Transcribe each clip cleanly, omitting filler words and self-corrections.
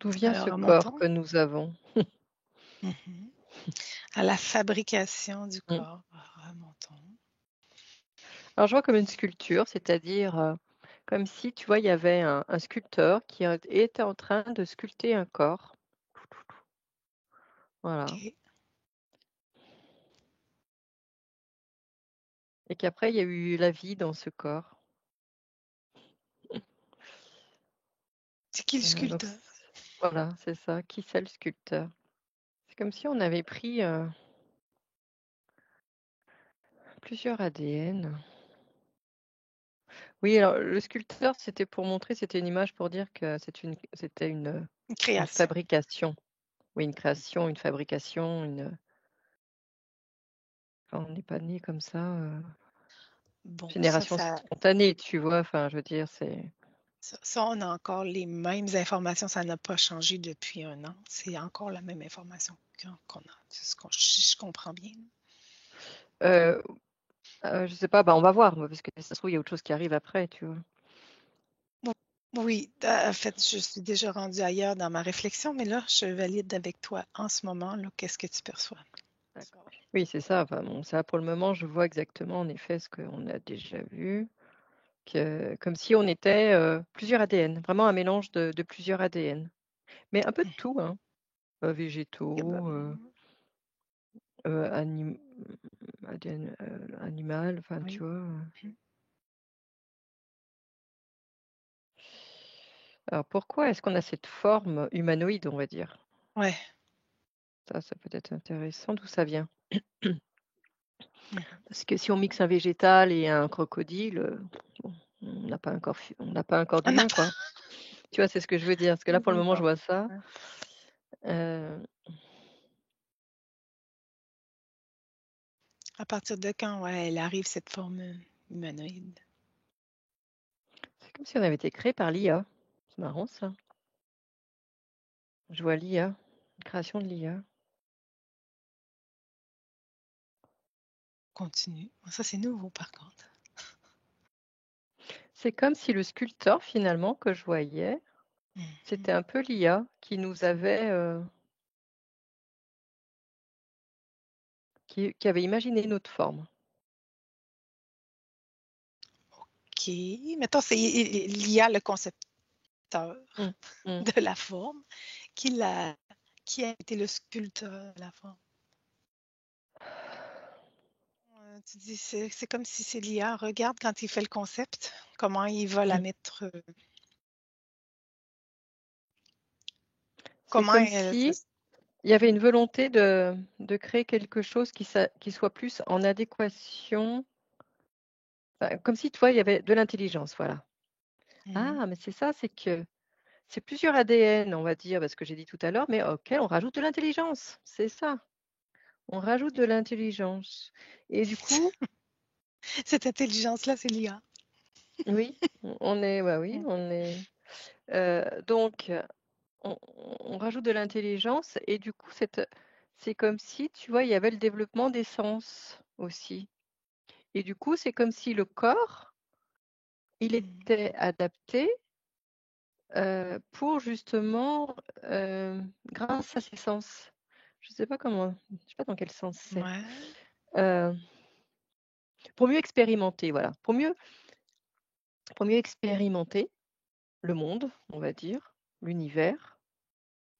D'où vient ce Alors, corps remontons. que nous avons? Mhm. À la fabrication du Mmh. corps. Remontons. Alors je vois comme une sculpture, c'est-à-dire, comme si, tu vois, il y avait un sculpteur qui était en train de sculpter un corps. Voilà. OK. Et qu'après il y a eu la vie dans ce corps. C'est qui le Donc sculpteur? voilà, c'est ça. Qui c'est le sculpteur? C'est comme si on avait pris, plusieurs ADN. Oui, alors le sculpteur, c'était pour montrer, c'était une image pour dire que c'était Une une création. fabrication. Oui, une création, une fabrication, enfin, on n'est pas né comme ça, Bon, génération spontanée, tu vois? Enfin, je veux dire, c'est ça, on a encore les mêmes informations. Ça n'a pas changé depuis un an. C'est encore la même information qu'on a. C'est ce si je comprends bien. heu je sais pas, bah, on va voir, parce que ça se trouve, il y a autre chose qui arrive après, tu vois? Bon, oui, en fait, je suis déjà rendue ailleurs dans ma réflexion, mais là, je valide avec toi en ce moment. Là, qu'est-ce que tu perçois? D'accord. Oui, c'est ça, enfin, bon, ça, pour le moment, je vois exactement, en effet, ce qu'on a déjà vu, que comme si on était, plusieurs ADN, vraiment un mélange de plusieurs ADN, mais un peu de tout, hein, Eh végétaux, ben, anim ADN, animal, enfin, tu oui. vois? Mhm. Alors pourquoi est-ce qu'on a cette forme humanoïde, on va dire? Ouais. Ça peut être intéressant, d'où ça vient? Mhm. Parce que si on mixe un végétal et un crocodile, bon, on n'a pas un corps On n'a d'humain, pas. quoi. Tu vois, c'est ce que je veux dire. Parce que là, pour le moment, je D'accord. vois ça. Ouais. Heu, À partir de quand, ouais, elle arrive cette forme humanoïde? c'est comme si on avait été créé par l'IA. C'est marrant ça. Je vois l'IA, création de l'IA. Continue. Ça, c'est nouveau, par contre. C'est comme si le sculpteur, finalement, que je voyais, Mhm. c'était un peu l'IA qui avait imaginé notre forme. OK. Mettons, c'est l'IA, le concepteur Mmh. Mmh. de la forme, qui l'a qui a été le sculpteur de la forme. Tu dis, c'est comme si c'est l'IA. Regarde quand il fait le concept, comment il va la Mmh. mettre, C'est comment comme elle ça si s il y avait une volonté de créer quelque chose qui soit plus en adéquation, comme si, tu vois, il y avait de l'intelligence, voilà. mmh Ah, mais c'est ça, c'est que c'est plusieurs ADN, on va dire, parce que j'ai dit tout à l'heure, mais auquel on rajoute de l'intelligence, c'est ça. On rajoute de l'intelligence et du coup, Cette intelligence-là, c'est l'IA. oui, on est bah, oui, Mmh. on est, donc on rajoute de l'intelligence et du coup, c'est comme si, tu vois, il y avait le développement des sens aussi et du coup, c'est comme si le corps, il Mmh. était adapté, pour justement, grâce à ses sens. Je sais pas dans quel sens c'est. Ouais. Heu, pour mieux expérimenter, voilà, pour mieux expérimenter le monde, on va dire, l'univers,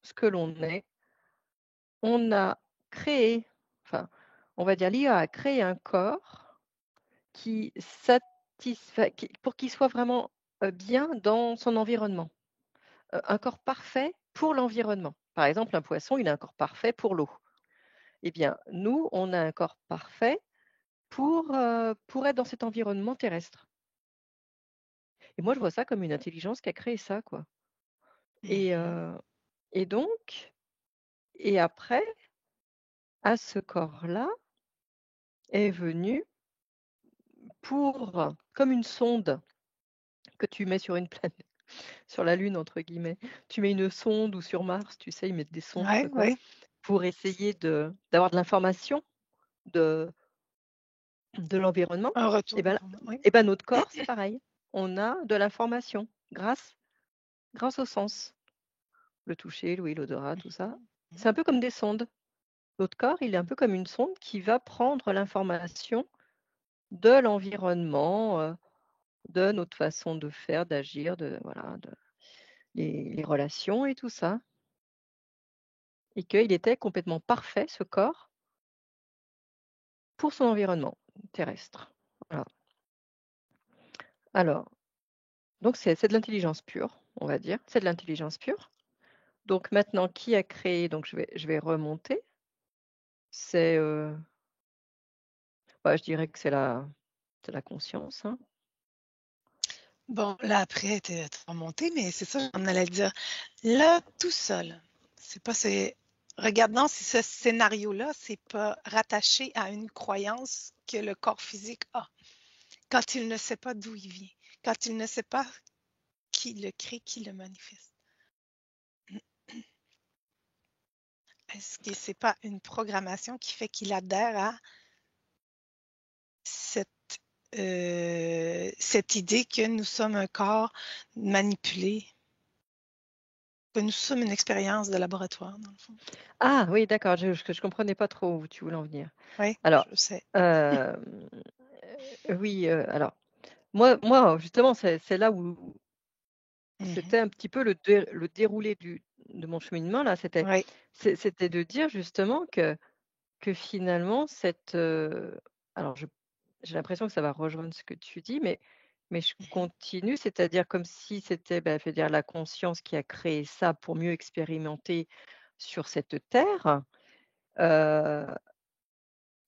ce que l'on est. On a créé, enfin, on va dire l'IA a créé un corps qui satisfait pour qu'il soit vraiment, bien dans son environnement. Un corps parfait pour l'environnement. Par exemple, un poisson, il a un corps parfait pour l'eau. Eh bien, nous, on a un corps parfait pour être dans cet environnement terrestre. Et moi, je vois ça comme une intelligence qui a créé ça, quoi. Et Mmh. heu et donc et après, à ce corps-là est venu comme une sonde que tu mets sur une planète, sur la Lune entre guillemets. Tu mets une sonde ou sur Mars, tu sais, ils mettent des sondes, je sais pas Ouais, quoi, ouais. pour essayer d'avoir de l'information de de l'environnement. Un retour Et ben d'information. Oui. notre corps, c'est pareil. On a de l'information grâce au sens. le toucher, l'ouïe, l'odorat, tout ça. Mhm. C'est un peu comme des sondes. Notre corps, il est un peu comme une sonde qui va prendre l'information de l'environnement, de notre façon de faire, d'agir, voilà, les relations et tout ça. Et qu'il était complètement parfait, ce corps, pour son environnement terrestre. Voilà. Alors, donc c'est de l'intelligence pure, on va dire. C'est de l'intelligence pure. Donc maintenant, qui a créé? Donc je vais remonter. C'est, bah, je dirais que c'est la conscience, hein. Bon, là, après, tu es remonté, mais c'est ça, on allait le dire. Là, tout seul, c'est pas, c'est, regardons si ce scénario-là, c'est pas rattaché à une croyance que le corps physique a, quand il ne sait pas d'où il vient, quand il ne sait pas qui le crée, qui le manifeste. Est-ce que c'est pas une programmation qui fait qu'il adhère à cette idée que nous sommes un corps manipulé, que nous sommes une expérience de laboratoire, dans le fond? Ah oui, d'accord, je comprenais pas trop où tu voulais en venir. Oui, Alors, je sais. oui, alors moi justement, c'est là où Mhm. c'était un petit peu le déroulé de mon cheminement là, Oui. c'était de dire justement que finalement alors j'ai l'impression que ça va rejoindre ce que tu dis, mais je Mhm. continue, c'est-à-dire comme si c'était, bah, je veux dire la conscience qui a créé ça pour mieux expérimenter sur cette terre, heu,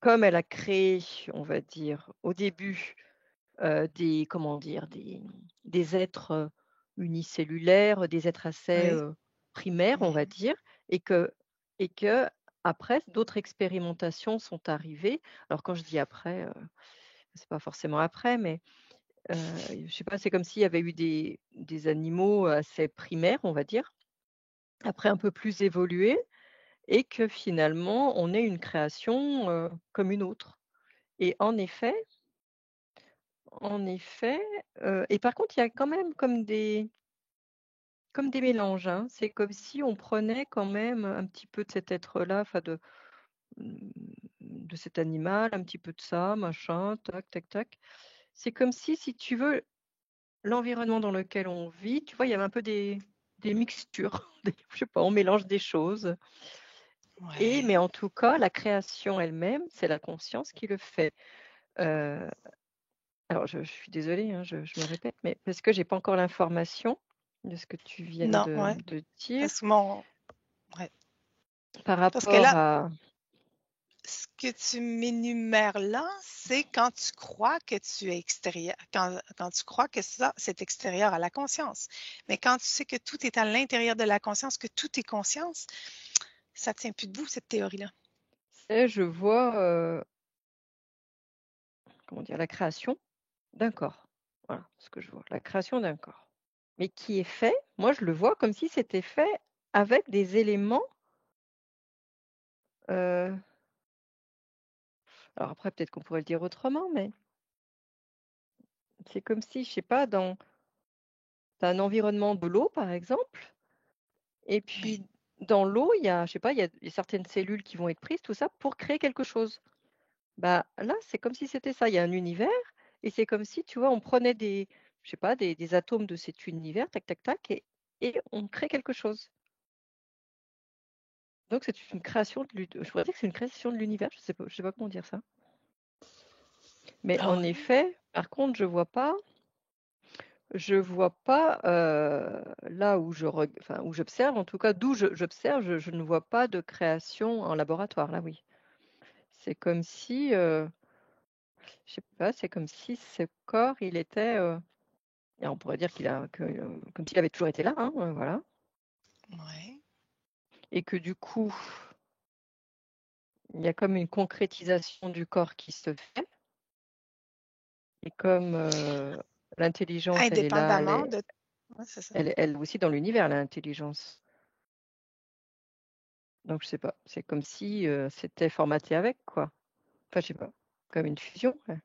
comme elle a créé, on va dire, au début, des comment dire? Des êtres, unicellulaires, des êtres assez, Oui. primaires, on va Mhm. dire et que et qu'après d'autres expérimentations sont arrivées. Alors quand je dis après, c'est pas forcément après, mais, je sais pas, c'est comme s'il y avait eu des animaux assez primaires, on va dire, après un peu plus évolués et que finalement on est une création, comme une autre et en effet, et par contre, il y a quand même comme des mélanges, hein. C'est comme si on prenait quand même un petit peu de cet être-là, enfin mmh, de cet animal, un petit peu de ça, machin, tac, tac, tac. C'est comme si tu veux, l'environnement dans lequel on vit, tu vois, il y avait un peu des mixtures, je sais pas, on mélange des choses mais Ouais. en tout cas, la création elle-même, c'est la conscience qui le fait. Heu, alors je suis désolée, hein, je me répète, mais parce que j'ai pas encore l'information de ce que tu viens Non, ouais. de dire Parce que mon. Ouais. par Parce que rapport là, à ce que tu m'énumères là, c'est quand tu crois que tu es extérieur, quand tu crois que ça, c'est extérieur à la conscience. Mais quand tu sais que tout est à l'intérieur de la conscience, que tout est conscience, ça tient plus debout, cette théorie-là. je vois, comment dire? La création d'un corps. Voilà ce que je vois, la création d'un corps. Mais qui est fait, moi je le vois comme si c'était fait avec des éléments, heu, alors après peut-être qu'on pourrait le dire autrement, mais c'est comme si, je sais pas, dans un environnement de l'eau par exemple. Et Oui. puis, dans l'eau, il y a, je sais pas, il y a certaines cellules qui vont être prises, tout ça, pour créer quelque chose. Bah, là, c'est comme si c'était ça. Il y a un univers et c'est comme si, tu vois, on prenait je sais pas, des atomes de cet univers, tac, tac, tac, et on crée quelque chose. Donc, c'est une création je pourrais dire que c'est une création de l'univers. Je sais pas comment dire ça. Mais Ah en ouais. effet, par contre, je vois pas, là où enfin, où j'observe, en tout cas, d'où j'observe, je ne vois pas de création en laboratoire, là, oui. C'est comme si, je sais pas, c'est comme si ce corps, il était, et on pourrait dire comme s'il avait toujours été là, hein, voilà, Ouais. et que du coup, il y a comme une concrétisation du corps qui se fait et comme, l'intelligence, elle est là, Indépendamment de. Ouais, c'est ça. elle aussi dans l'univers, l'intelligence. Donc je sais pas, c'est comme si, c'était formaté avec, quoi. Enfin, je sais pas, comme une fusion, ouais.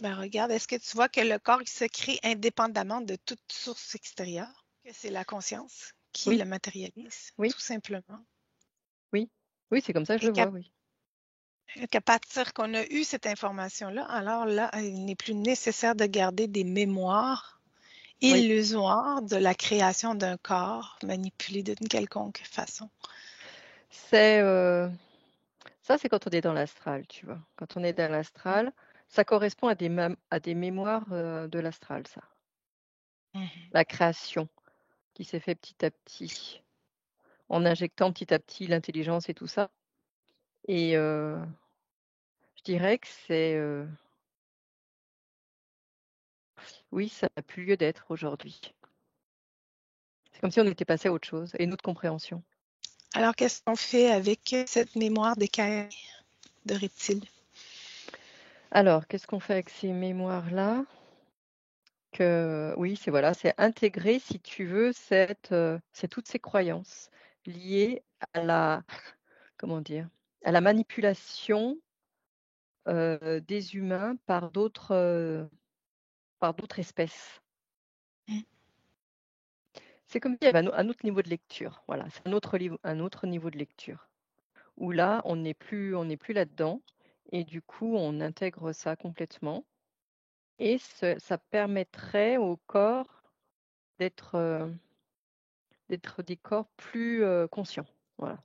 Ben regarde, est-ce que tu vois que le corps il se crée indépendamment de toute source extérieure? Que c'est la conscience qui Oui, le matérialise, oui, tout simplement. oui. Oui, c'est comme ça que je Et le vois, oui. qu'à partir qu'on a eu cette information-là, alors là, il n'est plus nécessaire de garder des mémoires Oui. illusoires de la création d'un corps manipulé d'une quelconque façon. C'est ça, c'est quand on est dans l'astral, tu vois. Quand on est dans l'astral, ça correspond à des mémoires de l'astral, ça. Mhm. La création qui s'est fait petit à petit, en injectant petit à petit l'intelligence et tout ça. Et je dirais que c'est oui, ça n'a plus lieu d'être aujourd'hui. C'est comme si on était passé à autre chose, à une autre compréhension. Alors, qu'est-ce qu'on fait avec cette mémoire d'écaille de reptile? Alors, qu'est-ce qu'on fait avec ces mémoires-là? Oui, c'est voilà, c'est intégrer, si tu veux, c'est toutes ces croyances liées à la comment dire? À la manipulation, des humains par d'autres espèces. Mm. C'est comme s'il y avait un autre niveau de lecture, voilà, c'est un autre niveau de lecture, où là, on n'est plus là-dedans et du coup, on intègre ça complètement et ça permettrait au corps d'être, d'être des corps plus, conscients, voilà.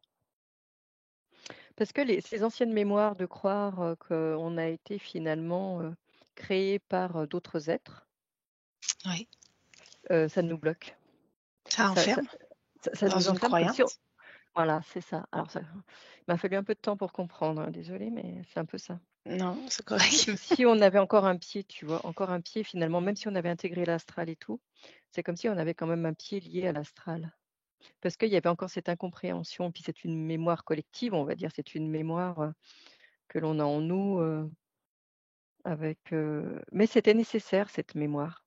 Parce que ces anciennes mémoires de croire, qu'on a été finalement, créé par, d'autres êtres, Oui, ça nous bloque. ça Ça ça enferme ça dans nous une enferme comme si on croyance. voilà, c'est ça. Alors ça il m'a fallu un peu de temps pour comprendre, hein, désolée, mais c'est un peu ça. Non, c'est C'est correct. comme si on avait encore un pied, tu vois? Encore un pied finalement, même si on avait intégré l'astral et tout, c'est comme si on avait quand même un pied lié à l'astral. Parce qu'il y avait encore cette incompréhension, puis c'est une mémoire collective, on va dire, c'est une mémoire, que l'on a en nous, mais c'était nécessaire cette mémoire.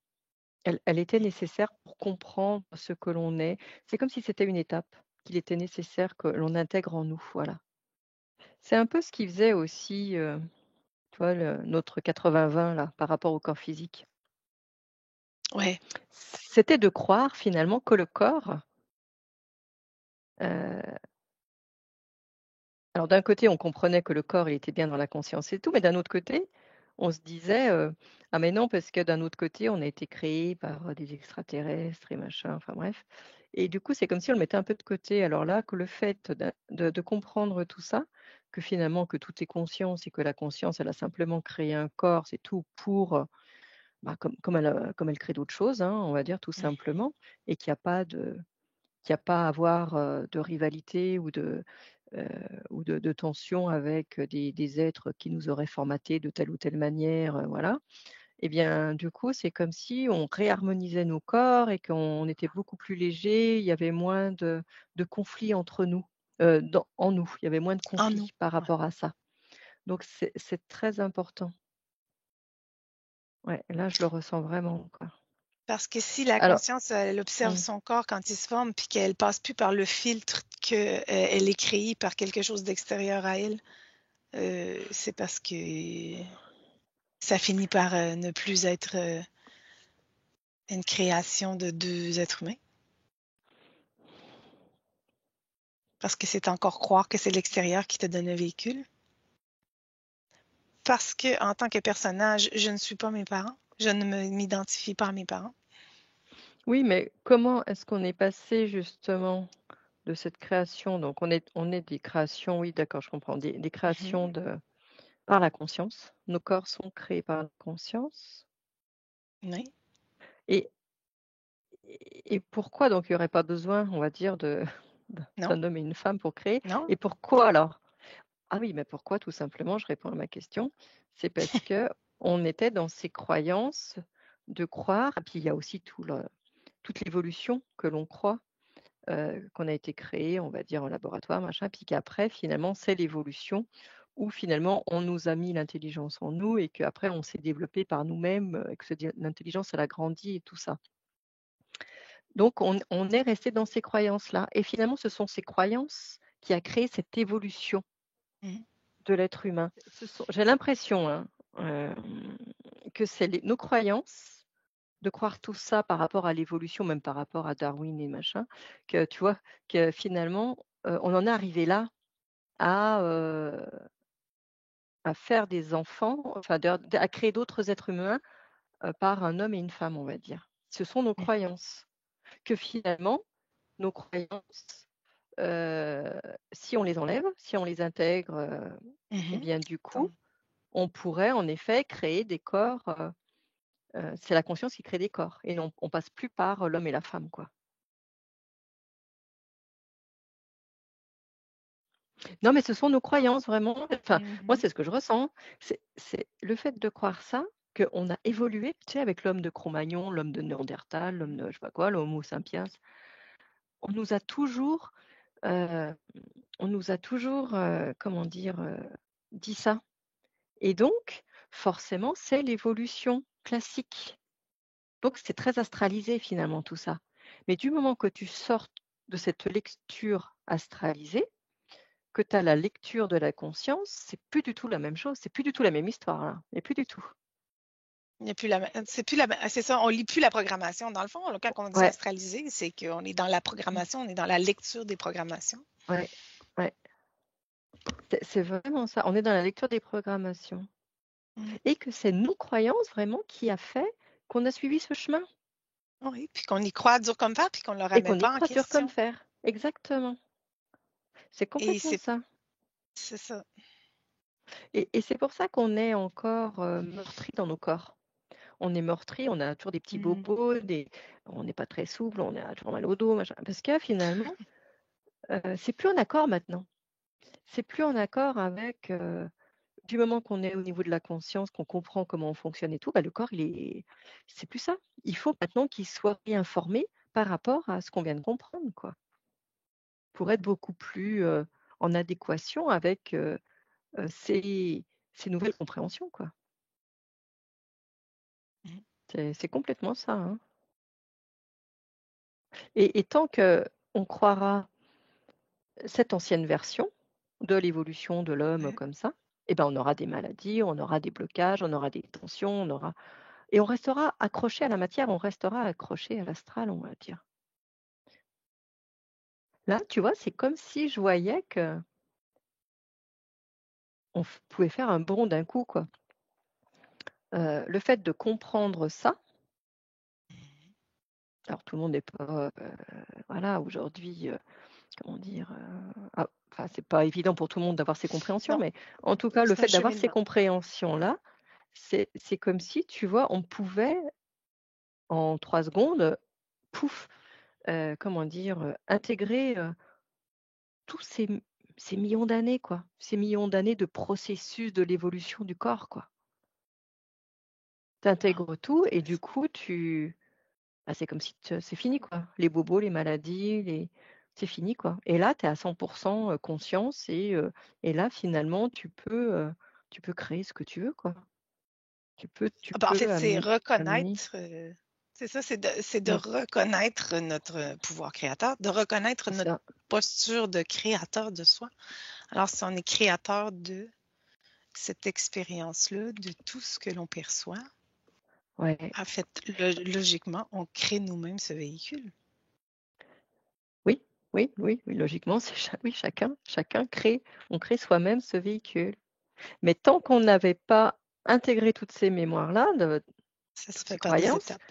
Elle était nécessaire pour comprendre ce que l'on est. C'est comme si c'était une étape qu'il était nécessaire que l'on intègre en nous, voilà. C'est un peu ce qui faisait aussi, tu vois, notre 80-20 là, par rapport au corps physique. Ouais. C'était de croire finalement que le corps, heu, alors d'un côté, on comprenait que le corps, il était bien dans la conscience et tout, mais d'un autre côté, on se disait, «Ah mais non, parce que d'un autre côté, on a été créé par, des extraterrestres et machin», enfin bref et du coup, c'est comme si on le mettait un peu de côté. Alors là, que le fait de comprendre tout ça, que finalement, que tout est conscience et que la conscience, elle a simplement créé un corps, c'est tout pour, bah, comme elle crée d'autres choses, hein, on va dire tout simplement et qu'il y a pas à avoir, de rivalité heu, ou de tension avec, des êtres qui nous auraient formatés de telle ou telle manière, voilà. Et bien, du coup, c'est comme si on réharmonisait nos corps et qu'on était beaucoup plus léger, il y avait moins de conflits entre nous, en nous, il y avait moins de En nous. conflits par Ouais. rapport à ça. Donc c'est très important. Ouais, là, je le ressens vraiment, quoi. Parce que si la Alors conscience, elle observe mmh, son corps quand il se forme, puis qu'elle passe plus par le filtre que, elle est créée par quelque chose d'extérieur à elle, c'est parce que ça finit par, ne plus être, une création de 2 êtres humains. Parce que c'est encore croire que c'est l'extérieur qui te donne un véhicule. Parce que en tant que personnage, je ne suis pas mes parents. Je ne m'identifie pas à mes parents. oui, mais comment est-ce qu'on est passé justement de cette création donc on est des créations, oui, d'accord, je comprends, des créations Mhm. par la conscience. Nos corps sont créés par la conscience Oui. et et pourquoi donc il y aurait pas besoin, on va dire, Non. d'un homme et une femme pour créer? Non. Et pourquoi alors? Ah oui, mais pourquoi? Tout simplement, je réponds à ma question, c'est parce qu'on était dans ces croyances de croire et puis il y a aussi toute l'évolution que l'on croit, qu'on a été créé, on va dire, en laboratoire, machin, puis qu'après finalement, c'est l'évolution où finalement on nous a mis l'intelligence en nous et qu'après on s'est développé par nous-mêmes, et que l'intelligence elle a grandi et tout ça. Donc on est resté dans ces croyances-là et finalement ce sont ces croyances qui a créé cette évolution Mhm. de l'être humain. J'ai l'impression, hein, que c'est nos croyances de croire tout ça par rapport à l'évolution, même par rapport à Darwin et machin, que tu vois, que finalement, on en est arrivé là à, à faire des enfants, enfin à créer d'autres êtres humains, par un homme et une femme, on va dire. Ce sont nos croyances. Que finalement, nos croyances, si on les enlève, si on les intègre, et bien du coup, on pourrait en effet créer des corps, c'est la conscience qui crée des corps et non, on passe plus par l'homme et la femme, quoi. Non, mais ce sont nos croyances vraiment, enfin, moi, c'est ce que je ressens. C'est le fait de croire ça, qu'on a évolué, tu sais, avec l'homme de Cro-Magnon, l'homme de Néandertal, l'homme de je sais pas quoi, l'Homo sapiens. On nous a toujours, heu, comment dire, dit ça et donc forcément, c'est l'évolution classique. Donc c'est très astralisé finalement tout ça. Mais du moment que tu sors de cette lecture astralisée, que tu as la lecture de la conscience, c'est plus du tout la même chose, c'est plus du tout la même histoire là, mais plus du tout. Il n'y a plus c'est plus c'est ça, on lit plus la programmation. Dans le fond, là, quand on dit Ouais, astraliser, c'est qu'on est dans la programmation, on est dans la lecture des programmations. ouais, ouais. C'est vraiment ça, on est dans la lecture des programmations et que c'est nos croyances vraiment qui a fait qu'on a suivi ce chemin Oui, puis qu'on y croit dur comme fer, puis qu'on ne le et remet qu'on y pas en croit dur comme question. fer. Exactement, c'est Et complètement ça c'est ça. et c'est pour ça qu'on est encore, meurtris dans nos corps. On est meurtri, on a toujours des petits bobos, on n'est pas très souple, on a toujours mal au dos, machin. Parce que finalement, c'est plus en accord maintenant. C'est plus en accord avec, du moment qu'on est au niveau de la conscience, qu'on comprend comment on fonctionne et tout, bah, le corps, c'est plus ça. Il faut maintenant qu'il soit réinformé par rapport à ce qu'on vient de comprendre, quoi. Pour être beaucoup plus, en adéquation avec, ces nouvelles compréhensions, quoi. C'est complètement ça, hein. Et tant qu'on croira cette ancienne version de l'évolution de l'homme Ouais. comme ça, eh ben, on aura des maladies, on aura des blocages, on aura des tensions, et on restera accroché à la matière, on restera accroché à l'astral, on va dire. Là, tu vois, c'est comme si je voyais qu'on pouvait faire un bond d'un coup, quoi. Le fait de comprendre ça, alors tout le monde n'est pas, voilà, aujourd'hui, comment dire, enfin, c'est pas évident pour tout le monde d'avoir ces compréhensions, Non, mais en tout cas, le c'est un fait d'avoir ces cheminement. compréhensions-là, c'est comme si, tu vois, on pouvait en 3 secondes, pouf, comment dire, intégrer, tous ces millions d'années, quoi. Ces millions d'années de processus de l'évolution du corps, quoi. Tu intègres tout et du coup, bah, c'est comme si c'est fini, quoi. Les bobos, les maladies, c'est fini, quoi. Et là, tu es à 100 conscience et là, finalement, tu peux créer ce que tu veux, quoi. Tu En fait, peux c'est amener reconnaître, c'est ça, c'est de mmh, reconnaître notre pouvoir créateur, de reconnaître c'est notre ça. posture de créateur de soi. Alors, si on est créateur de cette expérience-là, de tout ce que l'on perçoit, Ouais. en fait, logiquement, on crée nous-mêmes ce véhicule. Oui, oui, oui, oui, logiquement, c'est oui, chacun crée on crée soi-même ce véhicule. Mais tant qu'on n'avait pas intégré toutes ces mémoires-là, Ça se toutes ces fait par des croyances, étapes.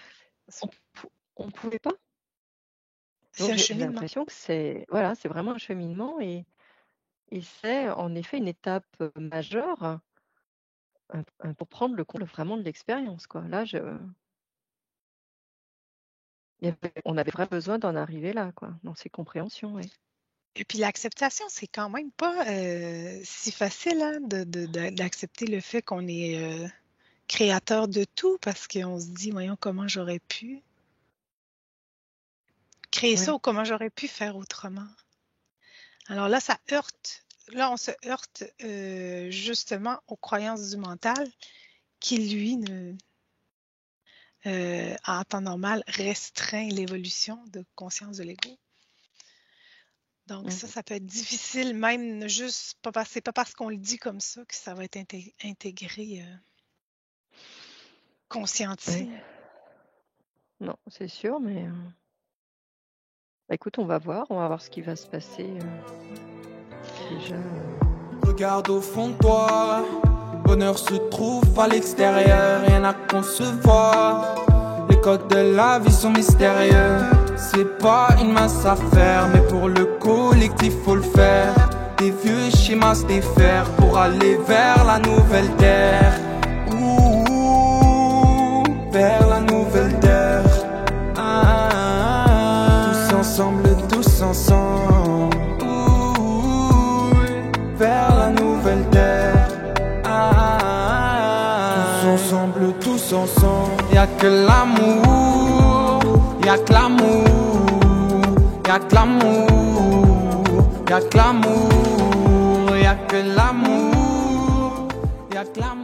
on pouvait pas. C'est Donc un j'ai cheminement. l'impression que c'est voilà, c'est vraiment un cheminement et c'est en effet une étape, majeure, pour prendre le compte vraiment de l'expérience, quoi. Là, on avait vraiment besoin d'en arriver là, quoi, dans ces compréhensions, ouais. Et puis l'acceptation, c'est quand même pas si facile hein, d'accepter le fait qu'on est créateur de tout parce qu'on se dit, voyons, comment j'aurais pu créer ça Ouais. ou comment j'aurais pu faire autrement. Alors là, ça heurte. Là, on se heurte justement aux croyances du mental qui, lui, en temps normal, restreint l'évolution de conscience de l'ego. Donc Mmh. ça peut être difficile, même juste, c'est pas parce qu'on le dit comme ça que ça va être intégré, Ouais. conscienti. non, c'est sûr, mais bah, écoute, on va voir ce qui va se passer. Déjà. Regarde au fond de toi, bonheur se trouve à l'extérieur, rien à concevoir. Les codes de la vie sont mystérieux. C'est pas une mince affaire, mais pour le collectif faut le faire. Des vieux schémas se défaire pour aller vers la nouvelle terre. Ouh, vers la nouvelle terre. Tous ensemble, tous ensemble. Ouh, vers la nouvelle terre. Tous ensemble, tous ensemble. Y'a que l'amour, y'a que l'amour, y'a que l'amour, y'a que l'amour, y'a que l'amour, y'a que l'amour.